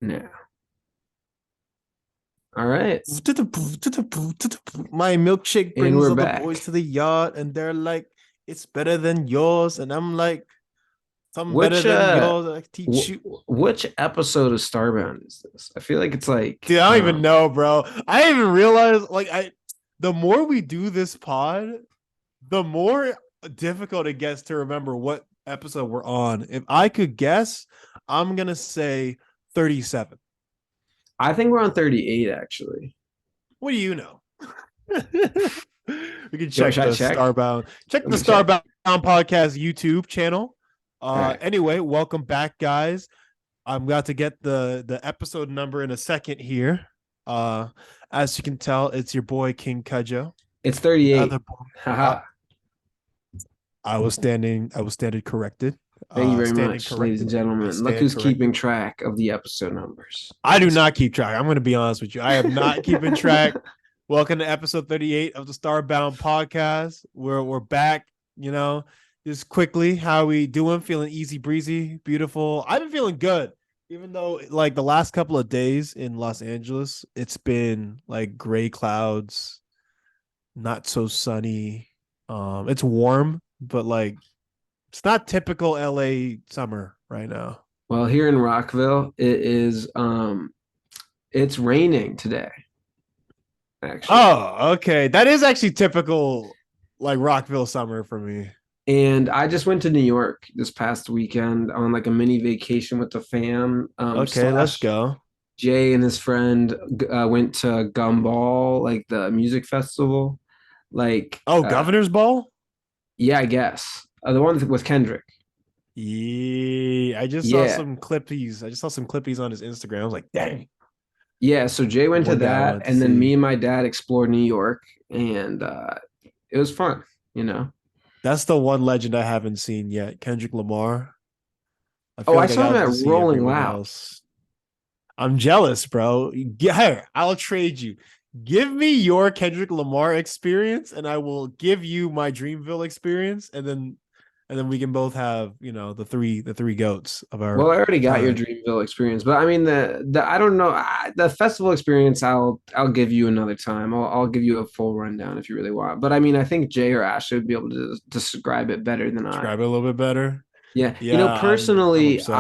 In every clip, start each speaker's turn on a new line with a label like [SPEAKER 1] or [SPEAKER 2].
[SPEAKER 1] No. All right.
[SPEAKER 2] My milkshake
[SPEAKER 1] And
[SPEAKER 2] brings
[SPEAKER 1] we're
[SPEAKER 2] all the boys
[SPEAKER 1] back.
[SPEAKER 2] to the yard, and they're like, "It's better than yours," and I'm like, "Some better
[SPEAKER 1] Which
[SPEAKER 2] than yours." I teach
[SPEAKER 1] w
[SPEAKER 2] you,
[SPEAKER 1] which episode of Starbound is this? I feel like it's like
[SPEAKER 2] dude. I don't even know, bro. I didn't even realize. The more we do this pod, the more difficult it gets to remember what episode we're on. If I could guess, I'm gonna say 37.
[SPEAKER 1] I think we're on 38 actually.
[SPEAKER 2] What do you know? We can
[SPEAKER 1] Should
[SPEAKER 2] check
[SPEAKER 1] I
[SPEAKER 2] the
[SPEAKER 1] check?
[SPEAKER 2] Starbound. Check
[SPEAKER 1] Let
[SPEAKER 2] the
[SPEAKER 1] me check.
[SPEAKER 2] Starbound podcast YouTube channel.
[SPEAKER 1] All right.
[SPEAKER 2] Anyway, welcome back, guys. I'm about to get the episode number in a second here. Uh, as you can tell, it's your boy King Kudjo.
[SPEAKER 1] It's
[SPEAKER 2] The
[SPEAKER 1] 38.
[SPEAKER 2] other boy.
[SPEAKER 1] Haha.
[SPEAKER 2] I was standing corrected.
[SPEAKER 1] Thank you very
[SPEAKER 2] Standing
[SPEAKER 1] much, ladies and
[SPEAKER 2] corrected. I
[SPEAKER 1] gentlemen. Look
[SPEAKER 2] stand
[SPEAKER 1] who's keeping
[SPEAKER 2] corrected.
[SPEAKER 1] track of the episode numbers.
[SPEAKER 2] I do not keep track. I'm going to be honest with you. I am not keeping track. Welcome to episode 38 of the Starbound podcast. We're back, just quickly. How we doing? Feeling easy breezy, beautiful. I've been feeling good. Even though like the last couple of days in Los Angeles, it's been like gray clouds, not so sunny. It's warm, but like it's not typical LA summer right now.
[SPEAKER 1] Well, here in Rockville, it's raining today, actually.
[SPEAKER 2] Oh, okay. That is actually typical like Rockville summer for me.
[SPEAKER 1] And I just went to New York this past weekend on like a mini vacation with the fam.
[SPEAKER 2] Okay, let's
[SPEAKER 1] Slash
[SPEAKER 2] go.
[SPEAKER 1] Jay and his friend went to Gumball, like the music festival. Like,
[SPEAKER 2] Oh, Governor's Ball?
[SPEAKER 1] yeah, I guess the one with Kendrick.
[SPEAKER 2] Yeah, I just saw
[SPEAKER 1] Yeah,
[SPEAKER 2] some clippies. I just saw some clippies on his Instagram. I was like, dang,
[SPEAKER 1] yeah. So Jay went to
[SPEAKER 2] one day I
[SPEAKER 1] that,
[SPEAKER 2] wanted to
[SPEAKER 1] and then me
[SPEAKER 2] see.
[SPEAKER 1] and my dad explored New York, and it was fun. You know.
[SPEAKER 2] That's the one legend I haven't seen yet. Kendrick Lamar. I
[SPEAKER 1] Oh,
[SPEAKER 2] feel
[SPEAKER 1] I
[SPEAKER 2] like I
[SPEAKER 1] saw him
[SPEAKER 2] got to
[SPEAKER 1] at
[SPEAKER 2] see
[SPEAKER 1] Rolling
[SPEAKER 2] everyone
[SPEAKER 1] Loud.
[SPEAKER 2] else. I'm jealous, bro. Yeah, I'll trade you. Give me your Kendrick Lamar experience, and I will give you my Dreamville experience, and then we can both have the three goats of
[SPEAKER 1] Well,
[SPEAKER 2] our
[SPEAKER 1] I already got your
[SPEAKER 2] time.
[SPEAKER 1] Dreamville experience, but I mean the I don't know the festival experience. I'll give you another time. I'll give you a full rundown if you really want. But I mean, I think Jay or Ashley would be able to describe it better than I.
[SPEAKER 2] Describe it a little bit better.
[SPEAKER 1] Yeah,
[SPEAKER 2] Yeah, I'm
[SPEAKER 1] personally,
[SPEAKER 2] upset.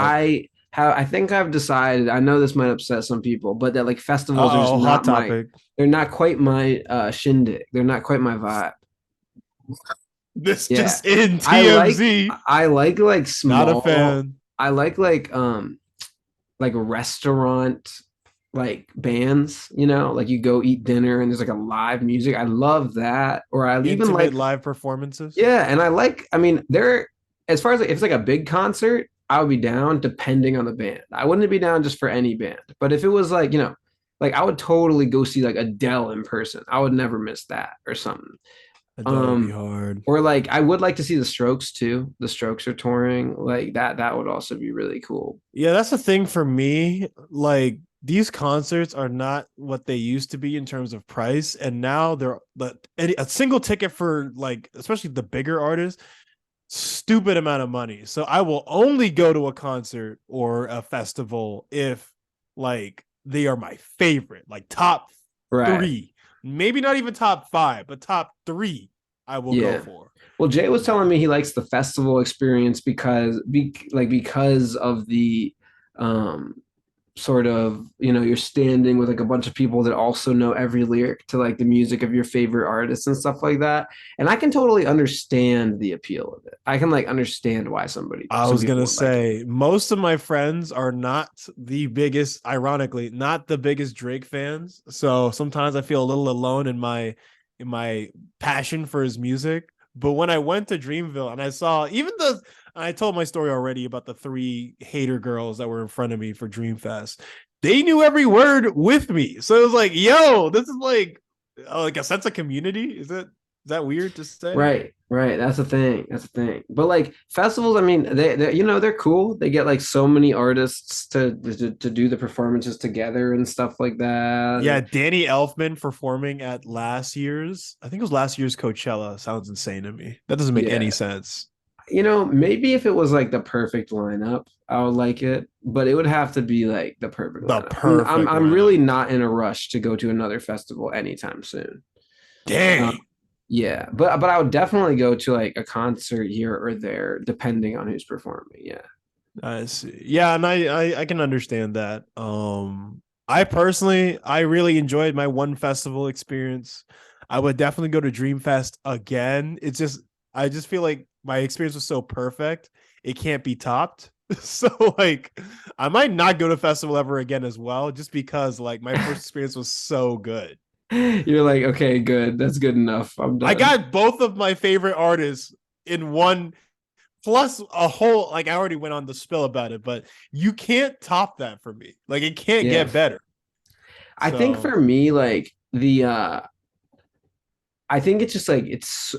[SPEAKER 1] I think I've decided. I know this might upset some people, but that like festivals are just
[SPEAKER 2] Uh oh, hot
[SPEAKER 1] not my.
[SPEAKER 2] topic.
[SPEAKER 1] They're not quite my shindig. They're not quite my vibe.
[SPEAKER 2] This
[SPEAKER 1] Yeah,
[SPEAKER 2] just in
[SPEAKER 1] I like
[SPEAKER 2] TMZ.
[SPEAKER 1] I like
[SPEAKER 2] Not a
[SPEAKER 1] small.
[SPEAKER 2] fan.
[SPEAKER 1] I like restaurant like bands, like you go eat dinner and there's like a live music. I love that. Or I even
[SPEAKER 2] Intimate
[SPEAKER 1] like,
[SPEAKER 2] live performances.
[SPEAKER 1] yeah, and I mean, there as far as like if it's like a big concert, I would be down depending on the band. I wouldn't be down just for any band. But if it was like, like I would totally go see like Adele in person. I would never miss that or something.
[SPEAKER 2] Adele would be
[SPEAKER 1] Um,
[SPEAKER 2] hard.
[SPEAKER 1] or like I would like to see the Strokes too. The Strokes are touring. Like that would also be really cool.
[SPEAKER 2] Yeah, that's the thing for me. Like these concerts are not what they used to be in terms of price, and now they're a single ticket for like especially the bigger artists, stupid amount of money. So I will only go to a concert or a festival if like they are my favorite, like top
[SPEAKER 1] Right.
[SPEAKER 2] three, maybe not even top five, but top three. I will go
[SPEAKER 1] Yeah.
[SPEAKER 2] for.
[SPEAKER 1] Well, Jay was telling me he likes the festival experience because of the um sort of, you're standing with like a bunch of people that also know every lyric to like the music of your favorite artists and stuff like that. And I can totally understand the appeal of it. I can like understand why
[SPEAKER 2] I
[SPEAKER 1] some
[SPEAKER 2] was
[SPEAKER 1] people
[SPEAKER 2] gonna
[SPEAKER 1] would like it.
[SPEAKER 2] say most of my friends are not the biggest, ironically, not the biggest Drake fans. So sometimes I feel a little alone in my passion for his music. But when I went to Dreamville and I saw I told my story already about the three hater girls that were in front of me for Dreamfest. They knew every word with me, so it was like, "Yo, this is like a sense of community." Is that weird to say?
[SPEAKER 1] Right, right. That's the thing. That's the thing. But like festivals, I mean, they're cool. They get like so many artists to do the performances together and stuff like
[SPEAKER 2] Yeah,
[SPEAKER 1] that.
[SPEAKER 2] Danny Elfman performing at I think it was last year's Coachella sounds insane to me. That doesn't make any
[SPEAKER 1] Yeah.
[SPEAKER 2] sense.
[SPEAKER 1] maybe if it was like the perfect lineup, I would like it, but it would have to be like the perfect
[SPEAKER 2] The
[SPEAKER 1] lineup. I'm
[SPEAKER 2] perfect
[SPEAKER 1] I'm really
[SPEAKER 2] lineup.
[SPEAKER 1] not in a rush to go to another festival anytime soon. Um,
[SPEAKER 2] Dang.
[SPEAKER 1] yeah, but I would definitely go to like a concert here or there, depending on who's performing. Yeah.
[SPEAKER 2] I see. Yeah, and I can understand that. I personally I really enjoyed my one festival experience. I would definitely go to Dreamfest again. It's just I just feel like my experience was so perfect, it can't be topped. So like I might not go to festival ever again as well, just because like my first experience was so good.
[SPEAKER 1] You're like, okay, good. That's good enough. I'm
[SPEAKER 2] I
[SPEAKER 1] done.
[SPEAKER 2] got both of my favorite artists in one plus a whole like I already went on the spill about it, but you can't top that for me. Like it can't
[SPEAKER 1] Yeah.
[SPEAKER 2] get better.
[SPEAKER 1] I think
[SPEAKER 2] So
[SPEAKER 1] for me, like I think it's just like it's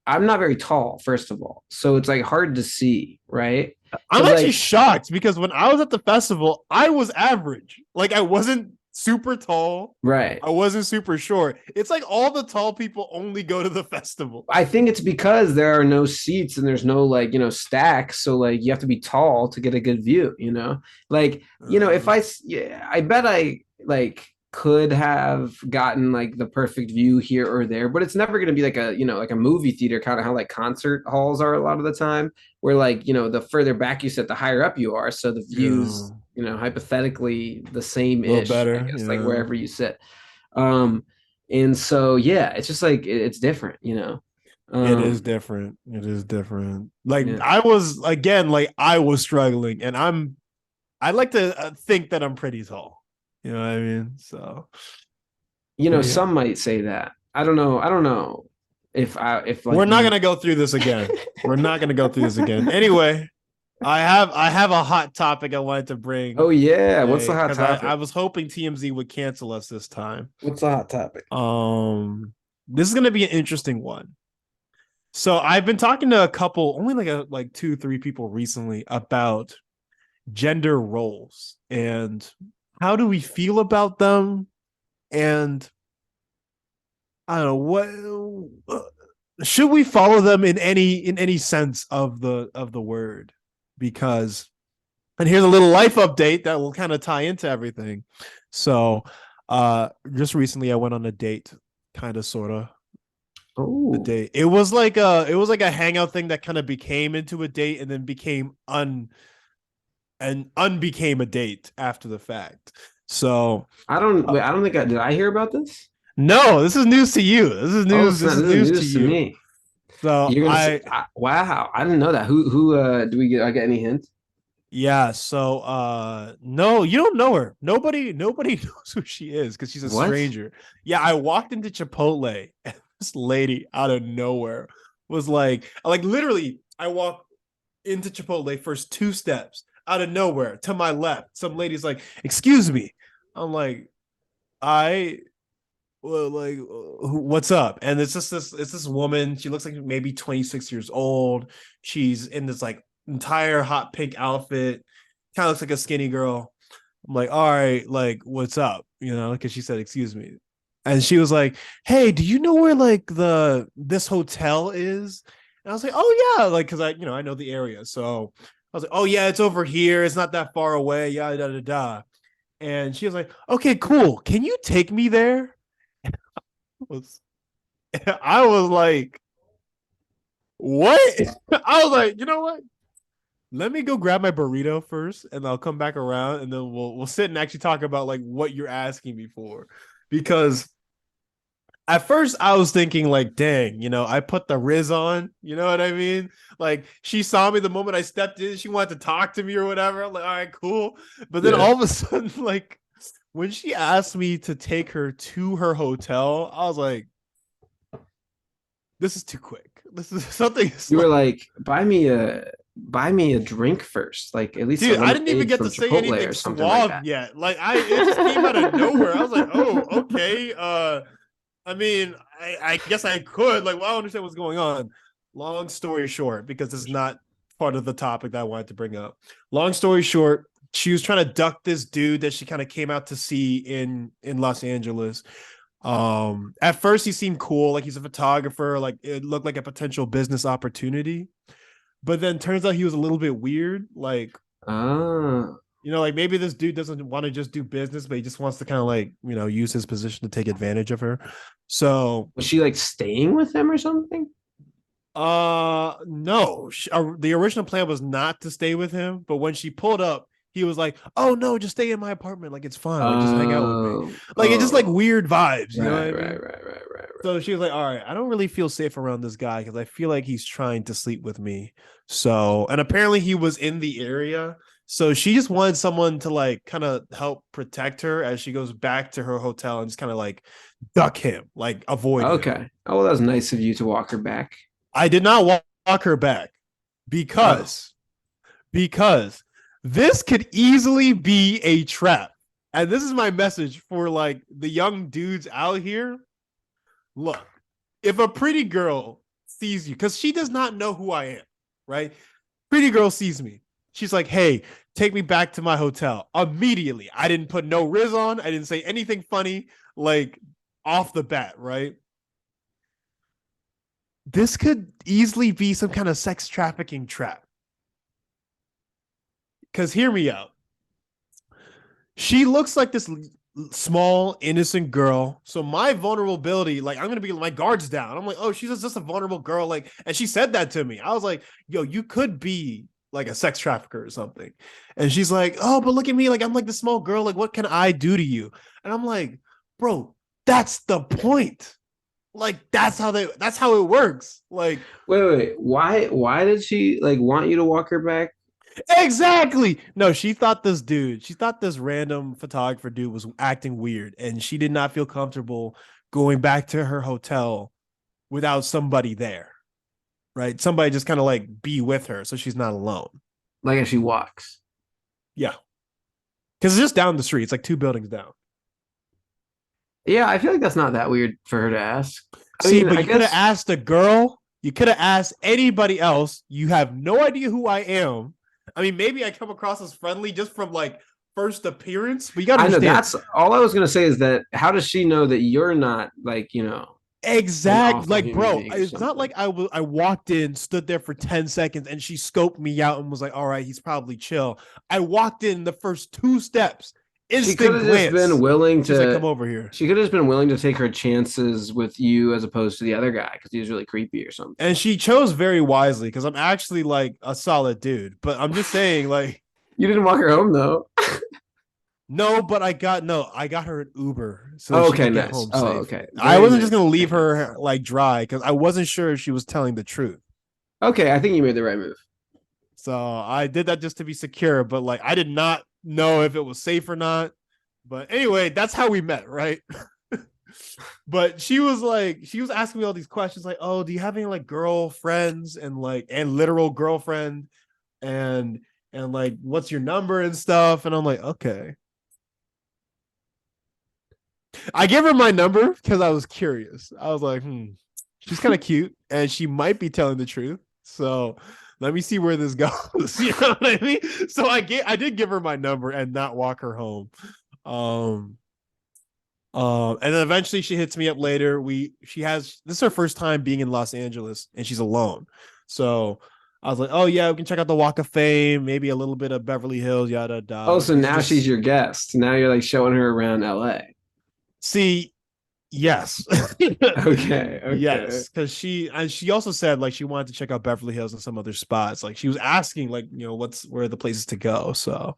[SPEAKER 1] I'm not very tall, first of all. So it's like hard to see, right?
[SPEAKER 2] I'm
[SPEAKER 1] But
[SPEAKER 2] actually
[SPEAKER 1] like,
[SPEAKER 2] shocked because when I was at the festival, I was average. Like I wasn't super tall.
[SPEAKER 1] right.
[SPEAKER 2] I wasn't super short. It's like all the tall people only go to the festival.
[SPEAKER 1] I think it's because there are no seats and there's no like, stacks. So like you have to be tall to get a good view. Like, if yeah, I bet I like could have gotten like the perfect view here or there, but it's never going to be like like a movie theater, kind of how like concert halls are a lot of the time, where like, the further back you sit, the higher up you are. So the
[SPEAKER 2] Yeah,
[SPEAKER 1] views, hypothetically the same
[SPEAKER 2] a little
[SPEAKER 1] ish, I
[SPEAKER 2] better.
[SPEAKER 1] guess, like
[SPEAKER 2] Yeah,
[SPEAKER 1] wherever you sit. Um, and so yeah, it's just like it's different.
[SPEAKER 2] it is
[SPEAKER 1] Um,
[SPEAKER 2] different. It is different. Like
[SPEAKER 1] yeah.
[SPEAKER 2] I was again, like I was struggling, and I like to think that I'm pretty tall. You know what I mean? So, but yeah,
[SPEAKER 1] Some might say that. I don't know. I don't know if
[SPEAKER 2] we're
[SPEAKER 1] like
[SPEAKER 2] not
[SPEAKER 1] you.
[SPEAKER 2] gonna go through this again. We're not gonna go through this again. Anyway, I have a hot topic I wanted to bring
[SPEAKER 1] Oh yeah, what's the
[SPEAKER 2] today
[SPEAKER 1] hot
[SPEAKER 2] because I
[SPEAKER 1] topic?
[SPEAKER 2] was hoping TMZ would cancel us this time.
[SPEAKER 1] What's the hot topic?
[SPEAKER 2] Um, this is gonna be an interesting one. So I've been talking to a couple, only like two, three people recently about gender roles and how do we feel about them, and I don't know what should we follow them in any sense of the word, because and here's a little life update that will kind of tie into everything. So just recently I went on a date, kind of sort of a
[SPEAKER 1] Oh,
[SPEAKER 2] date. It was like a hangout thing that kind of became into a date and then became unbecame a date after the fact. So
[SPEAKER 1] I don't wait. I don't think did I hear about this?
[SPEAKER 2] no, this is news to you. This is
[SPEAKER 1] Oh,
[SPEAKER 2] news. This
[SPEAKER 1] snap,
[SPEAKER 2] is
[SPEAKER 1] this is
[SPEAKER 2] news to
[SPEAKER 1] news to
[SPEAKER 2] you.
[SPEAKER 1] me.
[SPEAKER 2] So
[SPEAKER 1] You're gonna say, wow, I didn't know that. Who do we get? I get any hint?
[SPEAKER 2] yeah, so no, you don't know her. Nobody knows who she is because she's a
[SPEAKER 1] What?
[SPEAKER 2] stranger. Yeah, I walked into Chipotle and this lady out of nowhere was like literally I walked into Chipotle first two steps out of nowhere to my left. Some lady's like, "Excuse me." I'm like, "I well, like what's up?" And it's this woman. She looks like maybe 26 years old. She's in this like entire hot pink outfit. Kind of looks like a skinny girl. I'm like, all right, like what's up? Because she said, "Excuse me," and she was like, "Hey, do you know where like the this hotel is?" And I was like, "Oh yeah," like because I know the area. So I was like, "Oh yeah, it's over here. It's not that far away." Yeah, da da da. And she was like, "Okay, cool. Can you take me there?" Was I was like, what? I was like, you know what? Let me go grab my burrito first, and I'll come back around, and then we'll sit and actually talk about like what you're asking me for, because at first I was thinking like, dang, I put the Riz on, you know what I mean? Like she saw me the moment I stepped in, she wanted to talk to me or whatever. I'm like, all right, cool. But then
[SPEAKER 1] Yeah.
[SPEAKER 2] all of a sudden, like when she asked me to take her to her hotel, I was like, this is too quick. This is something
[SPEAKER 1] You were
[SPEAKER 2] slow.
[SPEAKER 1] like, buy me a drink first, like at least a
[SPEAKER 2] Dude, I didn't even
[SPEAKER 1] lemonade
[SPEAKER 2] get
[SPEAKER 1] from
[SPEAKER 2] to say
[SPEAKER 1] Chipotle
[SPEAKER 2] anything
[SPEAKER 1] or something like that.
[SPEAKER 2] suave yet. Like it just came out of nowhere. I was like, oh, okay. I mean, I guess I could. Like, well, I don't understand what's going on. Long story short, because it's not part of the topic that I wanted to bring up. Long story short, she was trying to duck this dude that she kind of came out to see in Los Angeles. At first he seemed cool, like he's a photographer, like it looked like a potential business opportunity. But then turns out he was a little bit weird. Like,
[SPEAKER 1] Ah,
[SPEAKER 2] like maybe this dude doesn't want to just do business, but he just wants to kind of like, use his position to take advantage of her. So,
[SPEAKER 1] was she like staying with him or something?
[SPEAKER 2] no, the original plan was not to stay with him, but when she pulled up, he was like, "Oh no, just stay in my apartment. Like it's fine. Like just hang out with me."
[SPEAKER 1] Oh,
[SPEAKER 2] Like it's just like
[SPEAKER 1] oh,
[SPEAKER 2] weird vibes. You know what
[SPEAKER 1] right,
[SPEAKER 2] I
[SPEAKER 1] right,
[SPEAKER 2] mean?
[SPEAKER 1] right, right, right,
[SPEAKER 2] So she was like, "All right, I don't really feel safe around this guy because I feel like he's trying to sleep with me." So, and apparently he was in the area. So she just wanted someone to like kind of help protect her as she goes back to her hotel and just kind of like duck him, like avoid
[SPEAKER 1] right.
[SPEAKER 2] him.
[SPEAKER 1] Okay. Oh, well, that was nice of you to walk her back.
[SPEAKER 2] I did not walk her back
[SPEAKER 1] Oh,
[SPEAKER 2] because because this could easily be a trap. And this is my message for like the young dudes out here. Look, if a pretty girl sees you, because she does not know who I am, right? Pretty girl sees me. She's like, hey, take me back to my hotel. Immediately. I didn't put no riz on. I didn't say anything funny, like off the bat, right? This could easily be some kind of sex trafficking trap. Because hear me out. She looks like this small, innocent girl. So my vulnerability, like I'm gonna be my guards down. I'm like, oh, she's just a vulnerable girl. Like, and she said that to me. I was like, yo, you could be like a sex trafficker or something. And she's like, oh, but look at me, like I'm like the small girl. Like, what can I do to you? And I'm like, bro, that's the point. Like, that's how it works. Like,
[SPEAKER 1] wait. Why did she like want you to walk her back?
[SPEAKER 2] exactly. No, she thought this random photographer dude was acting weird, and she did not feel comfortable going back to her hotel without somebody there, right? Somebody just kind of like be with her so she's not alone.
[SPEAKER 1] Like as she walks.
[SPEAKER 2] Yeah. Because it's just down the street. It's like two buildings down.
[SPEAKER 1] Yeah, I feel like that's not that weird for her to ask. I
[SPEAKER 2] See,
[SPEAKER 1] mean,
[SPEAKER 2] but
[SPEAKER 1] I
[SPEAKER 2] you could have
[SPEAKER 1] guess
[SPEAKER 2] asked a girl. You could have asked anybody else. You have no idea who I am. I mean, maybe I come across as friendly just from like first appearance, but you got to
[SPEAKER 1] I know
[SPEAKER 2] understand.
[SPEAKER 1] that's all I was gonna say is that how does she know that you're not like, an
[SPEAKER 2] Exact,
[SPEAKER 1] awful
[SPEAKER 2] like,
[SPEAKER 1] human
[SPEAKER 2] bro,
[SPEAKER 1] being or
[SPEAKER 2] it's not
[SPEAKER 1] something?
[SPEAKER 2] like I walked in, stood there for 10 seconds, and she scoped me out and was like, all right, he's probably chill. I walked in the first two steps,
[SPEAKER 1] She could
[SPEAKER 2] instant
[SPEAKER 1] have just been
[SPEAKER 2] glance.
[SPEAKER 1] willing
[SPEAKER 2] She's like,
[SPEAKER 1] to
[SPEAKER 2] come over here.
[SPEAKER 1] she could have just been willing to take her chances with you as opposed to the other guy because he was really creepy or something.
[SPEAKER 2] And she chose very wisely because I'm actually like a solid dude. But I'm just saying, like,
[SPEAKER 1] You didn't walk her home though.
[SPEAKER 2] no, but I got her an Uber so that
[SPEAKER 1] Oh,
[SPEAKER 2] she
[SPEAKER 1] okay,
[SPEAKER 2] could get
[SPEAKER 1] nice.
[SPEAKER 2] home
[SPEAKER 1] Oh,
[SPEAKER 2] safe.
[SPEAKER 1] okay.
[SPEAKER 2] I
[SPEAKER 1] Very
[SPEAKER 2] wasn't just
[SPEAKER 1] nice.
[SPEAKER 2] gonna leave
[SPEAKER 1] Very nice.
[SPEAKER 2] her like dry because I wasn't sure if she was telling the truth.
[SPEAKER 1] Okay, I think you made the right move.
[SPEAKER 2] So I did that just to be secure, but like I did not know if it was safe or not. But anyway, that's how we met, right? But she was asking me all these questions, like, oh, do you have any like girlfriends and literal girlfriend and like what's your number and stuff? And I'm like, okay. I gave her my number because I was curious. I was like, she's kind of cute and she might be telling the truth. So let me see where this goes. You know what I mean? So I did give her my number and not walk her home. Um, and then eventually she hits me up later. She has this is her first time being in Los Angeles and she's alone. So I was like, oh yeah, we can check out the Walk of Fame, maybe a little bit of Beverly Hills, yada yada.
[SPEAKER 1] Oh,
[SPEAKER 2] Like
[SPEAKER 1] so
[SPEAKER 2] these are
[SPEAKER 1] now she's
[SPEAKER 2] just
[SPEAKER 1] your guest. Now you're like showing her around LA.
[SPEAKER 2] see, yes.
[SPEAKER 1] Okay, okay.
[SPEAKER 2] Yes, because she also said like she wanted to check out Beverly Hills and some other spots. Like she was asking like where are the places to go. So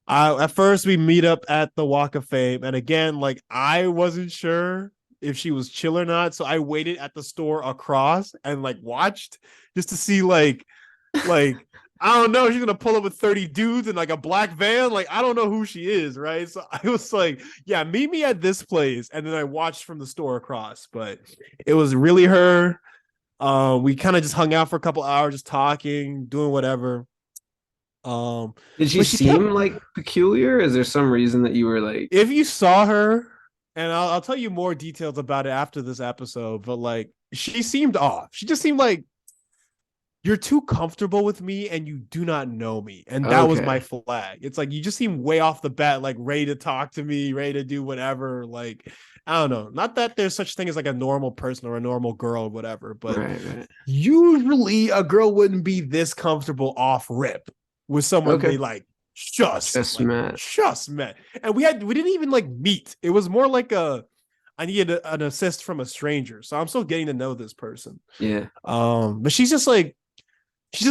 [SPEAKER 2] at first we meet up at the Walk of Fame, and again like I wasn't sure if she was chill or not, so I waited at the store across and like watched just to see like I don't know, she's gonna pull up with 30 dudes in like a black van. Like, I don't know who she is, right? So I was like, yeah, meet me at this place. And then I watched from the store across, but it was really her. We kind of just hung out for a couple hours, just talking, doing whatever. Um,
[SPEAKER 1] Did she
[SPEAKER 2] but she kept
[SPEAKER 1] seem like peculiar? Is there some reason that you were like,
[SPEAKER 2] if you saw her, and I'll tell you more details about it after this episode, but like she seemed off. She just seemed like you're too comfortable with me and you do not know me. And that was my
[SPEAKER 1] Okay.
[SPEAKER 2] flag. It's like you just seem way off the bat, like ready to talk to me, ready to do whatever. Like, I don't know. Not that there's such thing as like a normal person or a normal girl or whatever, but
[SPEAKER 1] Right, right.
[SPEAKER 2] usually a girl wouldn't be this comfortable off rip with someone they
[SPEAKER 1] Okay.
[SPEAKER 2] like
[SPEAKER 1] Just met.
[SPEAKER 2] just met. And we didn't even like meet. It was more like a I needed an assist from a stranger. So I'm still getting to know this person.
[SPEAKER 1] Yeah.
[SPEAKER 2] But she's just a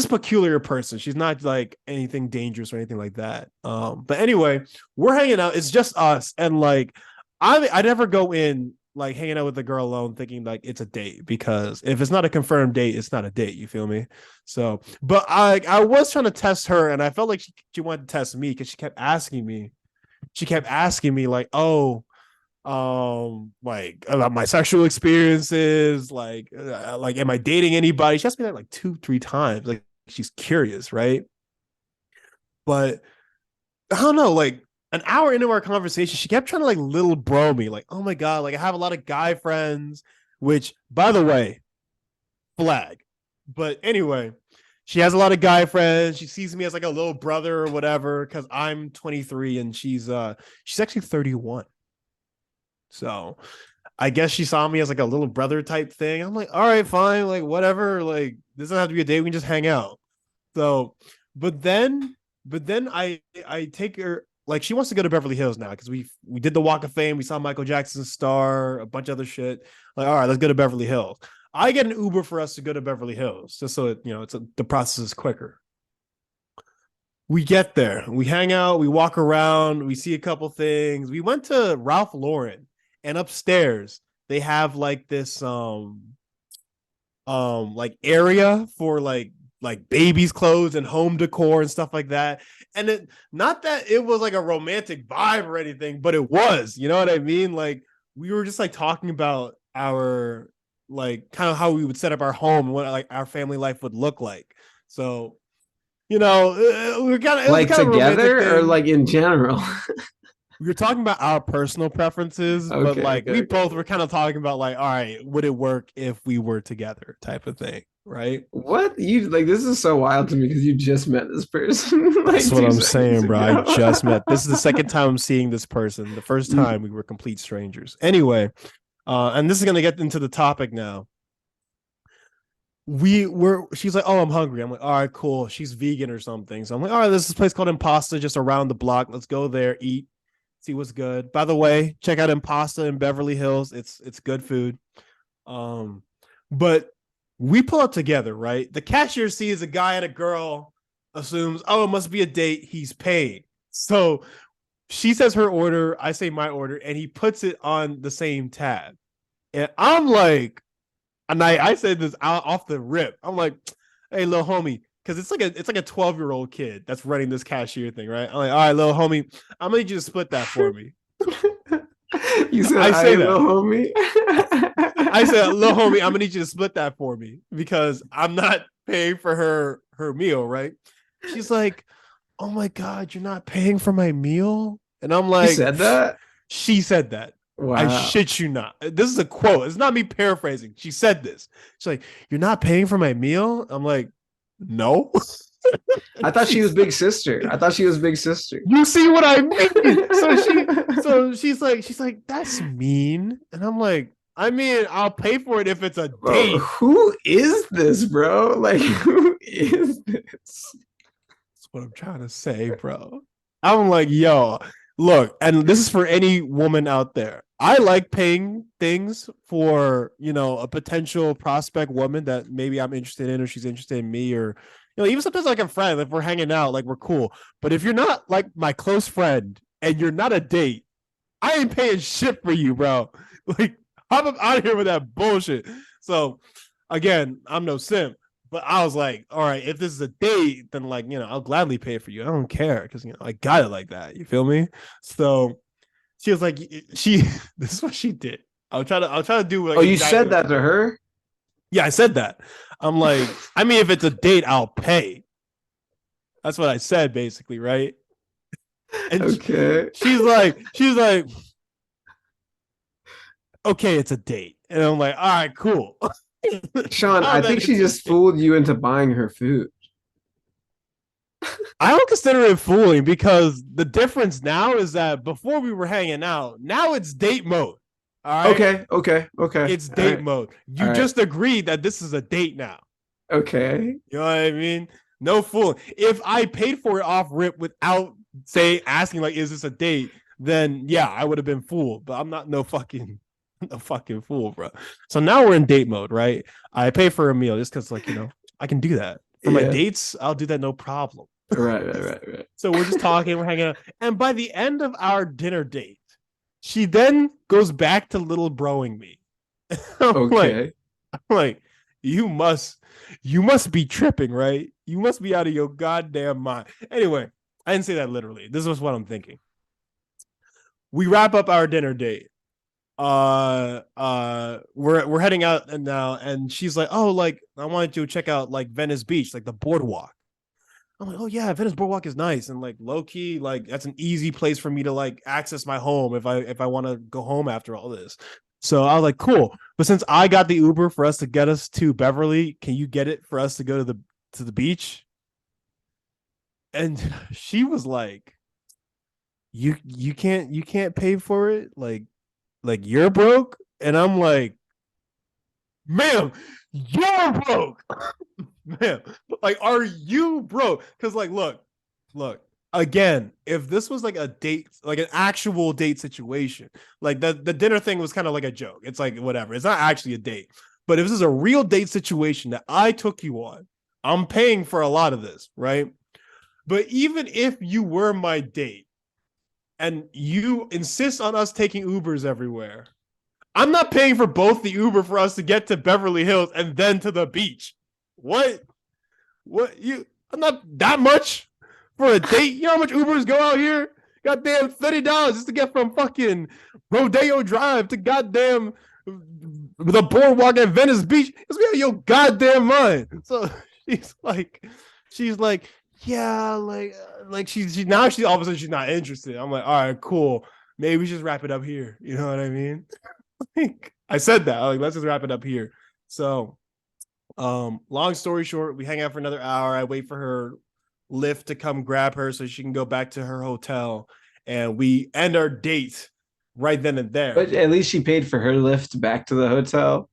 [SPEAKER 2] peculiar person. She's not like anything dangerous or anything like that. But anyway, we're hanging out. It's just us, and like I never go in like hanging out with a girl alone thinking like it's a date, because if it's not a confirmed date, it's not a date. You feel me? So, but I was trying to test her, and I felt like she wanted to test me because she kept asking me. She kept asking me like, oh, like about my sexual experiences, like am I dating anybody? She asked me that like 2-3 times, like she's curious, right? But I don't know, like an hour into our conversation she kept trying to like little bro me, like, oh my god, like I have a lot of guy friends, which by the way, flag. But anyway, she has a lot of guy friends. She sees me as like a little brother or whatever because I'm 23 and she's actually 31. So I guess she saw me as like a little brother type thing. I'm like, all right, fine, like whatever. Like this doesn't have to be a date. We can just hang out. So, but then, but then I take her, like she wants to go to Beverly Hills now because we did the Walk of Fame. We saw Michael Jackson's star, a bunch of other shit. Like, all right, let's go to Beverly Hills. I get an Uber for us to go to Beverly Hills just so the process is quicker. We get there, we hang out, we walk around, we see a couple things. We went to Ralph Lauren, and upstairs they have like this like area for like babies clothes and home decor and stuff like that. And it, not that it was like a romantic vibe or anything, but it was, you know what I mean? Like we were just like talking about our like kind of how we would set up our home and what like our family life would look like. So we were kind of, it was
[SPEAKER 1] Like
[SPEAKER 2] kind of a romantic
[SPEAKER 1] together or
[SPEAKER 2] thing.
[SPEAKER 1] like in general?
[SPEAKER 2] We were talking about our personal preferences, but
[SPEAKER 1] Okay,
[SPEAKER 2] like
[SPEAKER 1] okay,
[SPEAKER 2] we
[SPEAKER 1] okay.
[SPEAKER 2] both were kind of talking about like, all right, would it work if we were together, type of thing, right?
[SPEAKER 1] What you like? This is so wild to me because you just met this person
[SPEAKER 2] That's
[SPEAKER 1] like
[SPEAKER 2] what
[SPEAKER 1] two
[SPEAKER 2] I'm
[SPEAKER 1] seconds
[SPEAKER 2] saying, bro. I
[SPEAKER 1] ago.
[SPEAKER 2] just met. This is the second time I'm seeing this person. The first time we were complete strangers. Anyway, and this is gonna get into the topic now. She's like, oh, I'm hungry. I'm like, all right, cool. She's vegan or something. So I'm like, all right, there's this place called Impasta just around the block. Let's go there, eat, see what's good. By the way, check out Impasta in Beverly Hills. It's good food. Um, but we pull up together, right? The cashier sees a guy and a girl, assumes, oh, it must be a date. He's paid. So she says her order, I say my order, and he puts it on the same tab. And I'm like, and I said this out off the rip. I'm like, hey, little homie, because it's like a 12-year-old kid that's running this cashier thing, right? I'm like, all right, little homie, I'm gonna need you to split that for me.
[SPEAKER 1] You said,
[SPEAKER 2] I
[SPEAKER 1] "I
[SPEAKER 2] say
[SPEAKER 1] little
[SPEAKER 2] that.
[SPEAKER 1] homie."
[SPEAKER 2] I said, little homie, I'm gonna need you to split that for me because I'm not paying for her meal, right? She's like, oh my god, you're not paying for my meal, and I'm
[SPEAKER 1] You
[SPEAKER 2] like,
[SPEAKER 1] said that?
[SPEAKER 2] she said that. I
[SPEAKER 1] Wow.
[SPEAKER 2] shit you not. This is a quote. It's not me paraphrasing. She said this. She's like, "You're not paying for my meal." I'm like, "No."
[SPEAKER 1] I thought she was big sister. I thought she was big sister.
[SPEAKER 2] You see what I mean? So she's like, "That's mean," and I'm like, "I mean, I'll pay for it if it's a
[SPEAKER 1] Bro,
[SPEAKER 2] date."
[SPEAKER 1] who is this, bro? Like, who is this?
[SPEAKER 2] That's what I'm trying to say, bro. I'm like, yo, look, and this is for any woman out there. I like paying things for, a potential prospect woman that maybe I'm interested in or she's interested in me, or even sometimes like a friend, if we're hanging out, like we're cool. But if you're not like my close friend and you're not a date, I ain't paying shit for you, bro. Like, hop up out of here with that bullshit. So again, I'm no simp. But I was like, all right, if this is a date, then like, I'll gladly pay for you. I don't care because I got it like that. You feel me? So she was like, she this is what she did. I'll try to do like
[SPEAKER 1] Oh, you
[SPEAKER 2] exactly
[SPEAKER 1] said
[SPEAKER 2] what
[SPEAKER 1] that
[SPEAKER 2] she
[SPEAKER 1] to
[SPEAKER 2] did.
[SPEAKER 1] her?
[SPEAKER 2] Yeah, I said that. I'm like, I mean, if it's a date, I'll pay. That's what I said, basically, right? And
[SPEAKER 1] Okay.
[SPEAKER 2] she's like, okay, it's a date. And I'm like, all right, cool.
[SPEAKER 1] Sean,
[SPEAKER 2] Now
[SPEAKER 1] I
[SPEAKER 2] that
[SPEAKER 1] think she
[SPEAKER 2] it's a
[SPEAKER 1] just
[SPEAKER 2] date.
[SPEAKER 1] fooled you into buying her food.
[SPEAKER 2] I don't consider it fooling because the difference now is that before we were hanging out, now it's date mode. All right.
[SPEAKER 1] Okay, okay, okay.
[SPEAKER 2] It's
[SPEAKER 1] All
[SPEAKER 2] date
[SPEAKER 1] right,
[SPEAKER 2] mode.
[SPEAKER 1] all
[SPEAKER 2] You
[SPEAKER 1] right.
[SPEAKER 2] just agreed that this is a date now.
[SPEAKER 1] Okay.
[SPEAKER 2] You know what I mean? No fooling. If I paid for it off rip without say asking like, is this a date? Then yeah, I would have been fooled. But I'm not no fucking no fucking fool, bro. So now we're in date mode, right? I pay for a meal just because like I can do that for my
[SPEAKER 1] Yeah.
[SPEAKER 2] dates. I'll do that no problem.
[SPEAKER 1] Right, right, right, right.
[SPEAKER 2] So we're just talking, we're hanging out, and by the end of our dinner date, she then goes back to little broing me. I'm like,
[SPEAKER 1] Okay.
[SPEAKER 2] I'm like, you must, you must be tripping, right? You must be out of your goddamn mind. Anyway, I didn't say that literally. This was what I'm thinking. We wrap up our dinner date. We're heading out and now, and she's like, oh, like I wanted to check out like Venice Beach, like the boardwalk. I'm like, oh yeah, Venice Boardwalk is nice and like low key, like that's an easy place for me to like access my home if I want to go home after all this. So I was like, cool. But since I got the Uber for us to get us to Beverly, can you get it for us to go to the beach? And she was like, you can't pay for it, like you're broke. And I'm like, ma'am, you're broke. Man, like, are you broke? Because, like, look, again, if this was like a date, like an actual date situation, like the dinner thing was kind of like a joke. It's like, whatever. It's not actually a date. But if this is a real date situation that I took you on, I'm paying for a lot of this, right? But even if you were my date and you insist on us taking Ubers everywhere, I'm not paying for both the Uber for us to get to Beverly Hills and then to the beach. What? What you? I'm not that much for a date. You know how much Ubers go out here? Goddamn $30 just to get from fucking Rodeo Drive to goddamn the boardwalk at Venice Beach. It's me out of your goddamn mind. So she's like, she's like, yeah, like she now she all of a sudden she's not interested. I'm like, all right, cool. Maybe we just wrap it up here. You know what I mean? Like, I said that. Like, let's just wrap it up here. So long story short, we hang out for another hour. I wait for her Lyft to come grab her so she can go back to her hotel, and we end our date right then and there.
[SPEAKER 1] But at least she paid for her lift back to the hotel.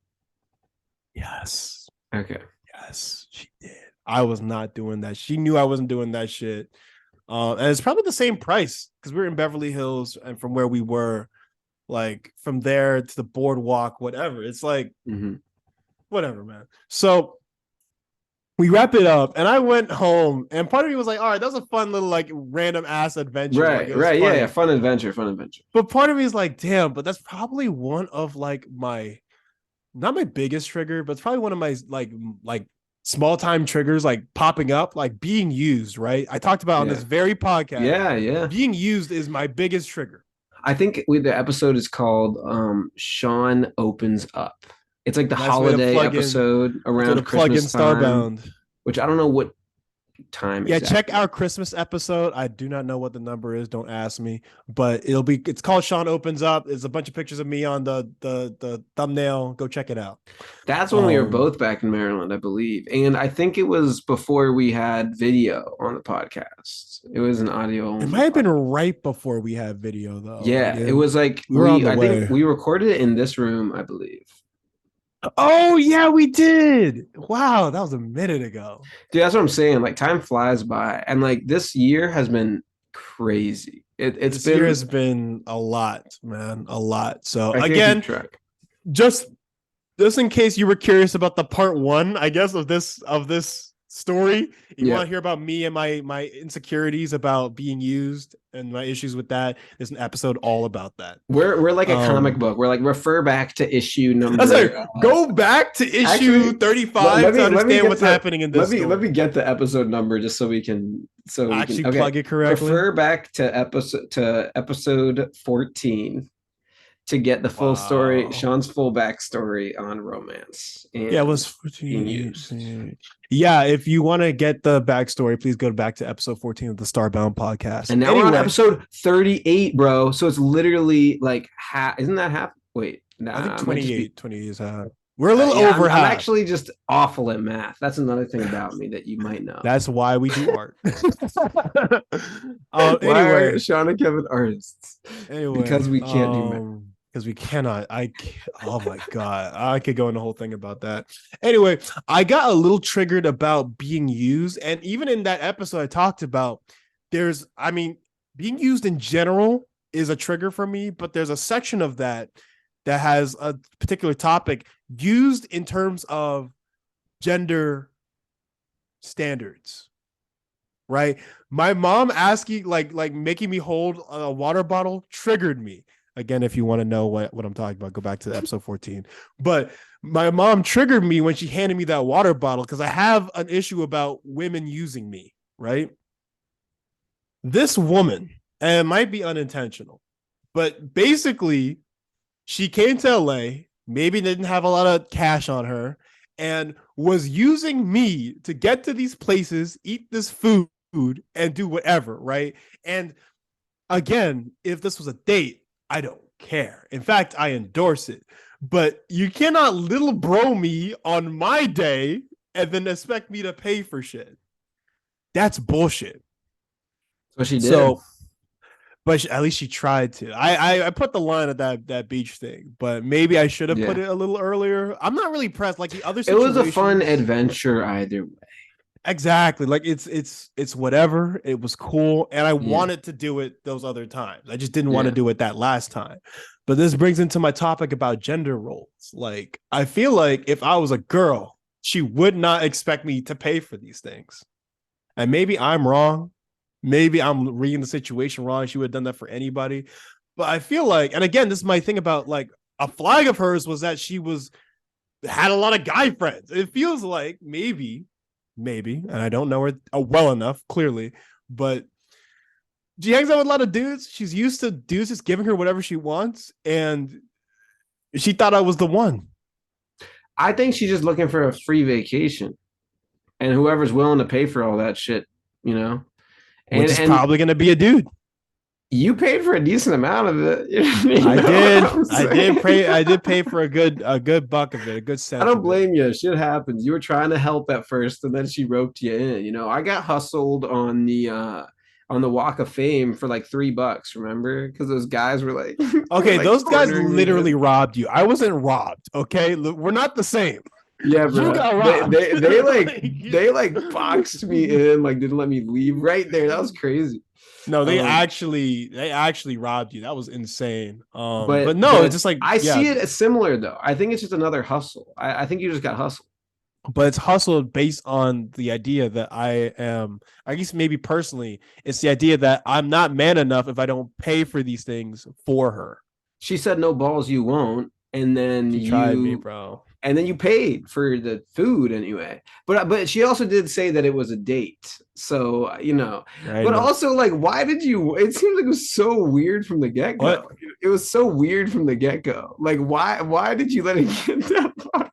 [SPEAKER 2] Yes,
[SPEAKER 1] Okay.
[SPEAKER 2] yes, she did. I was not doing that. She knew I wasn't doing that shit. And it's probably the same price because we were in Beverly Hills, and from where we were, like from there to the boardwalk, whatever. It's like whatever, man. So we wrap it up, and I went home, and part of me was like, all right, that was a fun little like random ass adventure. Like
[SPEAKER 1] Right,
[SPEAKER 2] it was
[SPEAKER 1] right. Yeah, yeah.
[SPEAKER 2] funny.
[SPEAKER 1] Fun adventure, fun adventure.
[SPEAKER 2] But part of me is like, damn, but that's probably one of like my not my biggest trigger, but it's probably one of my like small time triggers like popping up, like being used, right? I talked about on
[SPEAKER 1] Yeah.
[SPEAKER 2] this very podcast.
[SPEAKER 1] Yeah, yeah.
[SPEAKER 2] Being used is my biggest trigger.
[SPEAKER 1] I think the episode is called Sean Opens Up. It's like the
[SPEAKER 2] Nice way to
[SPEAKER 1] holiday
[SPEAKER 2] plug in.
[SPEAKER 1] episode
[SPEAKER 2] Nice way to
[SPEAKER 1] around
[SPEAKER 2] plug in
[SPEAKER 1] Christmas time,
[SPEAKER 2] Starbound.
[SPEAKER 1] which I don't know what time
[SPEAKER 2] Yeah, check
[SPEAKER 1] exactly.
[SPEAKER 2] our Christmas episode. I do not know what the number is. Don't ask me. But it's called Sean Opens Up. It's a bunch of pictures of me on the thumbnail. Go check it out.
[SPEAKER 1] That's when we were
[SPEAKER 2] Um
[SPEAKER 1] both back in Maryland, I believe. And I think it was before we had video on the podcast. It was an audio
[SPEAKER 2] it
[SPEAKER 1] only
[SPEAKER 2] might have been
[SPEAKER 1] podcast.
[SPEAKER 2] right before we had video though. Like
[SPEAKER 1] Yeah, it was like
[SPEAKER 2] we were on the
[SPEAKER 1] I think
[SPEAKER 2] way.
[SPEAKER 1] we recorded it in this room, I believe.
[SPEAKER 2] Oh yeah, we did. Wow, that was a minute ago.
[SPEAKER 1] Dude, that's what I'm saying. Like time flies by. And like this year has been crazy. It's
[SPEAKER 2] This year
[SPEAKER 1] been
[SPEAKER 2] has been a lot, man. A lot. So
[SPEAKER 1] I can't keep
[SPEAKER 2] again,
[SPEAKER 1] track.
[SPEAKER 2] just just in case you were curious about the part one, I guess, of this story, you
[SPEAKER 1] Yeah.
[SPEAKER 2] want to hear about me and my insecurities about being used and my issues with that. There's an episode all about that.
[SPEAKER 1] We're like a comic
[SPEAKER 2] Um,
[SPEAKER 1] book. We're like refer back to issue
[SPEAKER 2] I was like,
[SPEAKER 1] number
[SPEAKER 2] go back to issue
[SPEAKER 1] actually
[SPEAKER 2] 35 to
[SPEAKER 1] let me
[SPEAKER 2] understand
[SPEAKER 1] get
[SPEAKER 2] what's happening in this
[SPEAKER 1] let me
[SPEAKER 2] story.
[SPEAKER 1] get the episode number just so we can
[SPEAKER 2] Actually,
[SPEAKER 1] okay.
[SPEAKER 2] plug it correctly.
[SPEAKER 1] Refer back to episode 14 to get the full story,
[SPEAKER 2] Wow.
[SPEAKER 1] Sean's full backstory on romance
[SPEAKER 2] Yeah, it
[SPEAKER 1] and
[SPEAKER 2] was
[SPEAKER 1] being
[SPEAKER 2] 14.
[SPEAKER 1] used.
[SPEAKER 2] Yeah, if you want to get the backstory, please go back to episode 14 of the Starbound podcast.
[SPEAKER 1] And now we're on
[SPEAKER 2] Anyway,
[SPEAKER 1] episode 38, bro. So it's literally like half. Isn't that half? Wait,
[SPEAKER 2] I
[SPEAKER 1] nah,
[SPEAKER 2] think
[SPEAKER 1] it might just be.
[SPEAKER 2] 28 is We're a little
[SPEAKER 1] Yeah,
[SPEAKER 2] over
[SPEAKER 1] I'm
[SPEAKER 2] half.
[SPEAKER 1] actually just awful at math. That's another thing about me that you might know.
[SPEAKER 2] That's why we do art.
[SPEAKER 1] Why
[SPEAKER 2] Anyway,
[SPEAKER 1] are Sean and Kevin artists?
[SPEAKER 2] anyway,
[SPEAKER 1] Because we can't do math.
[SPEAKER 2] because we cannot. Oh my god, I could go into a whole thing about that. Anyway, I got a little triggered about being used, and even in that episode, I talked about I mean, being used in general is a trigger for me, but there's a section of that has a particular topic used in terms of gender standards, right? My mom asking, like making me hold a water bottle triggered me. Again, if you want to know what I'm talking about, go back to episode 14. But my mom triggered me when she handed me that water bottle because I have an issue about women using me, right? This woman, and it might be unintentional, but basically she came to LA, maybe didn't have a lot of cash on her, and was using me to get to these places, eat this food, and do whatever, right? And again, if this was a date, I don't care. In fact, I endorse it. But you cannot little bro me on my day and then expect me to pay for shit. That's bullshit.
[SPEAKER 1] So she did.
[SPEAKER 2] So but at least she tried to. I put the line at that beach thing, but maybe I should have put
[SPEAKER 1] Yeah.
[SPEAKER 2] it a little earlier. I'm not really pressed like the other
[SPEAKER 1] It was a fun
[SPEAKER 2] situations.
[SPEAKER 1] adventure either way.
[SPEAKER 2] Exactly. Like it's whatever. It was cool, and I
[SPEAKER 1] Yeah.
[SPEAKER 2] wanted to do it those other times. I just didn't want to
[SPEAKER 1] Yeah.
[SPEAKER 2] do it that last time. But this brings into my topic about gender roles. Like I feel like if I was a girl, she would not expect me to pay for these things. And maybe I'm wrong. Maybe I'm reading the situation wrong. She would have done that for anybody. But I feel like, and again, this is my thing about like a flag of hers was that she had a lot of guy friends. It feels like maybe, and I don't know her well enough, clearly, but she hangs out with a lot of dudes. She's used to dudes just giving her whatever she wants, and she thought I was the one.
[SPEAKER 1] I think she's just looking for a free vacation, and whoever's willing to pay for all that shit, you know.
[SPEAKER 2] Which
[SPEAKER 1] And
[SPEAKER 2] is probably going to be a dude.
[SPEAKER 1] you paid for a decent amount of it.
[SPEAKER 2] I did. I did
[SPEAKER 1] Saying?
[SPEAKER 2] pay for a good buck of it, a good
[SPEAKER 1] I
[SPEAKER 2] cent
[SPEAKER 1] don't
[SPEAKER 2] of it.
[SPEAKER 1] blame you. Shit happens. You were trying to help at first, and then she roped you in. You know, I got hustled on the Walk of Fame for like $3. Remember? Because those guys were like, were
[SPEAKER 2] Okay,
[SPEAKER 1] like
[SPEAKER 2] those guys
[SPEAKER 1] cornering me
[SPEAKER 2] literally
[SPEAKER 1] in.
[SPEAKER 2] robbed you. I wasn't robbed. Okay, we're not the same.
[SPEAKER 1] Yeah,
[SPEAKER 2] You
[SPEAKER 1] bro.
[SPEAKER 2] got
[SPEAKER 1] They
[SPEAKER 2] robbed.
[SPEAKER 1] they they like
[SPEAKER 2] Like,
[SPEAKER 1] they like boxed me in, like didn't let me leave right there. That was crazy.
[SPEAKER 2] no,
[SPEAKER 1] Um,
[SPEAKER 2] they actually robbed you. That was insane. But
[SPEAKER 1] but
[SPEAKER 2] no, it's
[SPEAKER 1] but
[SPEAKER 2] just like
[SPEAKER 1] I
[SPEAKER 2] yeah,
[SPEAKER 1] see it as similar though. I think it's just another hustle. I think you just got hustled.
[SPEAKER 2] but it's hustled based on the idea that I guess maybe personally, it's the idea that I'm not man enough if I don't pay for these things for her.
[SPEAKER 1] She said no balls you won't,
[SPEAKER 2] She tried me, bro.
[SPEAKER 1] and then you paid for the food anyway. But she also did say that it was a date. So, you know,
[SPEAKER 2] I
[SPEAKER 1] but
[SPEAKER 2] know.
[SPEAKER 1] also like why did you it seems like it was so weird from the get-go.
[SPEAKER 2] What?
[SPEAKER 1] It was so weird from the get-go. Like why did you let it get that far?